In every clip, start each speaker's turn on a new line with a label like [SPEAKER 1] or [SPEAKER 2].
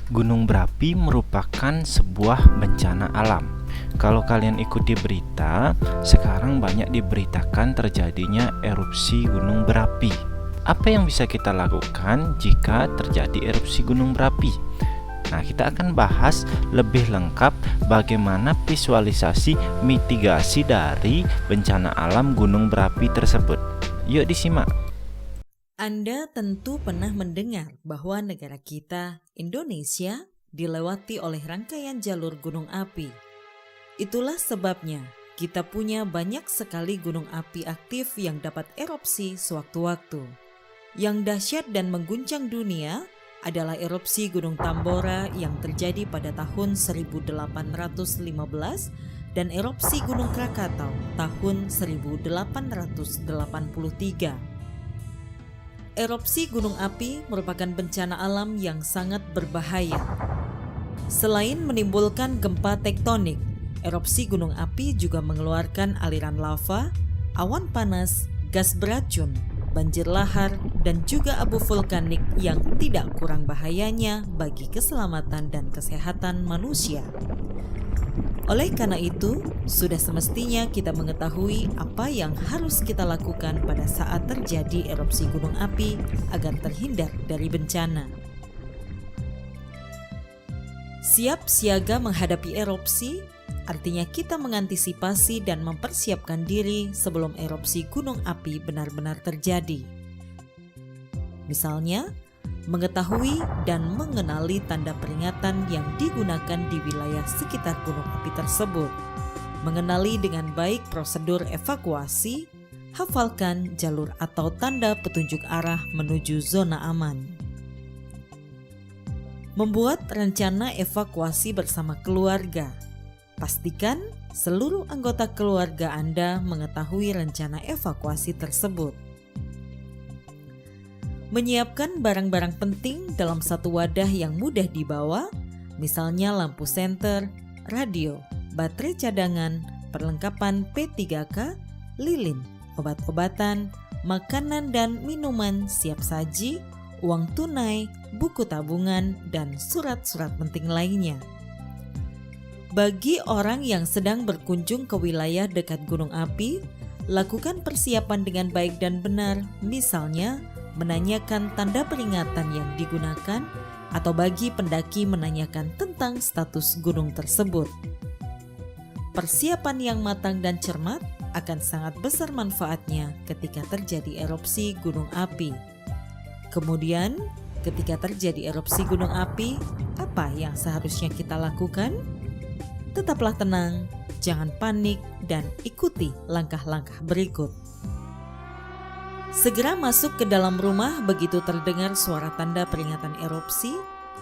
[SPEAKER 1] Gunung berapi merupakan sebuah bencana alam. Kalau kalian ikuti berita, sekarang banyak diberitakan terjadinya erupsi gunung berapi. Apa yang bisa kita lakukan jika terjadi erupsi gunung berapi? Nah, kita akan bahas lebih lengkap bagaimana visualisasi mitigasi dari bencana alam gunung berapi tersebut. Yuk disimak.
[SPEAKER 2] Anda tentu pernah mendengar bahwa negara kita, Indonesia, dilewati oleh rangkaian jalur gunung api. Itulah sebabnya kita punya banyak sekali gunung api aktif yang dapat erupsi sewaktu-waktu. Yang dahsyat dan mengguncang dunia adalah erupsi Gunung Tambora yang terjadi pada tahun 1815 dan erupsi Gunung Krakatau tahun 1883. Erupsi gunung api merupakan bencana alam yang sangat berbahaya. Selain menimbulkan gempa tektonik, erupsi gunung api juga mengeluarkan aliran lava, awan panas, gas beracun, banjir lahar, dan juga abu vulkanik yang tidak kurang bahayanya bagi keselamatan dan kesehatan manusia. Oleh karena itu, sudah semestinya kita mengetahui apa yang harus kita lakukan pada saat terjadi erupsi gunung api agar terhindar dari bencana. Siap siaga menghadapi erupsi, artinya kita mengantisipasi dan mempersiapkan diri sebelum erupsi gunung api benar-benar terjadi. Misalnya, mengetahui dan mengenali tanda peringatan yang digunakan di wilayah sekitar gunung api tersebut, mengenali dengan baik prosedur evakuasi, hafalkan jalur atau tanda petunjuk arah menuju zona aman. Membuat rencana evakuasi bersama keluarga. Pastikan seluruh anggota keluarga Anda mengetahui rencana evakuasi tersebut. Menyiapkan barang-barang penting dalam satu wadah yang mudah dibawa, misalnya lampu senter, radio, baterai cadangan, perlengkapan P3K, lilin, obat-obatan, makanan dan minuman siap saji, uang tunai, buku tabungan, dan surat-surat penting lainnya. Bagi orang yang sedang berkunjung ke wilayah dekat gunung api, lakukan persiapan dengan baik dan benar, misalnya menanyakan tanda peringatan yang digunakan, atau bagi pendaki menanyakan tentang status gunung tersebut. Persiapan yang matang dan cermat akan sangat besar manfaatnya ketika terjadi erupsi gunung api. Kemudian, ketika terjadi erupsi gunung api, apa yang seharusnya kita lakukan? Tetaplah tenang, jangan panik, dan ikuti langkah-langkah berikut. Segera masuk ke dalam rumah begitu terdengar suara tanda peringatan erupsi.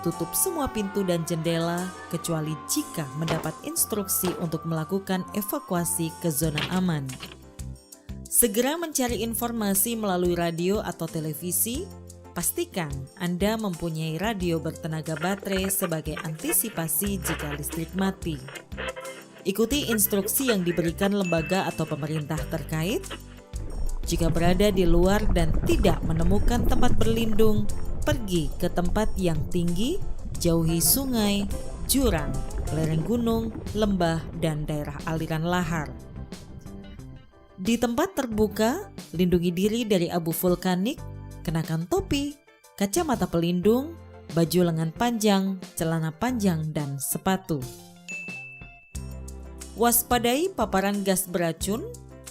[SPEAKER 2] Tutup semua pintu dan jendela kecuali jika mendapat instruksi untuk melakukan evakuasi ke zona aman. Segera mencari informasi melalui radio atau televisi. Pastikan Anda mempunyai radio bertenaga baterai sebagai antisipasi jika listrik mati. Ikuti instruksi yang diberikan lembaga atau pemerintah terkait. Jika berada di luar dan tidak menemukan tempat berlindung, pergi ke tempat yang tinggi, jauhi sungai, jurang, lereng gunung, lembah, dan daerah aliran lahar. Di tempat terbuka, lindungi diri dari abu vulkanik, kenakan topi, kacamata pelindung, baju lengan panjang, celana panjang, dan sepatu. Waspadai paparan gas beracun.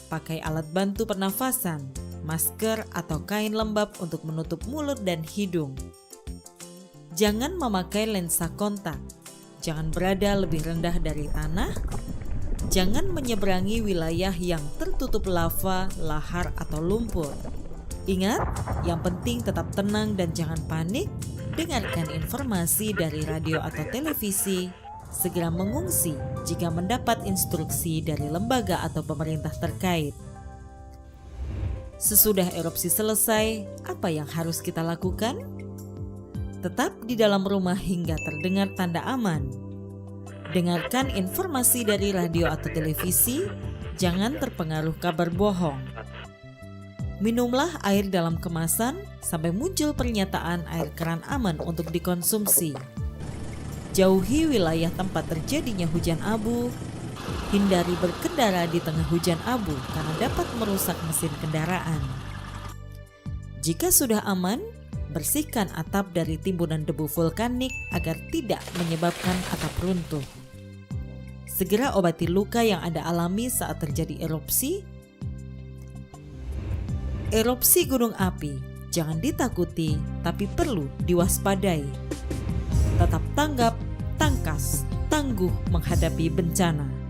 [SPEAKER 2] Pakai alat bantu pernafasan, masker atau kain lembab untuk menutup mulut dan hidung. Jangan memakai lensa kontak. Jangan berada lebih rendah dari tanah. Jangan menyeberangi wilayah yang tertutup lava, lahar, atau lumpur. Ingat, yang penting tetap tenang dan jangan panik. Dengarkan informasi dari radio atau televisi. Segera mengungsi jika mendapat instruksi dari lembaga atau pemerintah terkait. Sesudah erupsi selesai, apa yang harus kita lakukan? Tetap di dalam rumah hingga terdengar tanda aman. Dengarkan informasi dari radio atau televisi, jangan terpengaruh kabar bohong. Minumlah air dalam kemasan sampai muncul pernyataan air keran aman untuk dikonsumsi. Jauhi wilayah tempat terjadinya hujan abu. Hindari berkendara di tengah hujan abu karena dapat merusak mesin kendaraan. Jika sudah aman, bersihkan atap dari timbunan debu vulkanik agar tidak menyebabkan atap runtuh. Segera obati luka yang Anda alami saat terjadi erupsi. Erupsi gunung api jangan ditakuti, tapi perlu diwaspadai. Tetap tanggap, tangkas, tangguh menghadapi bencana.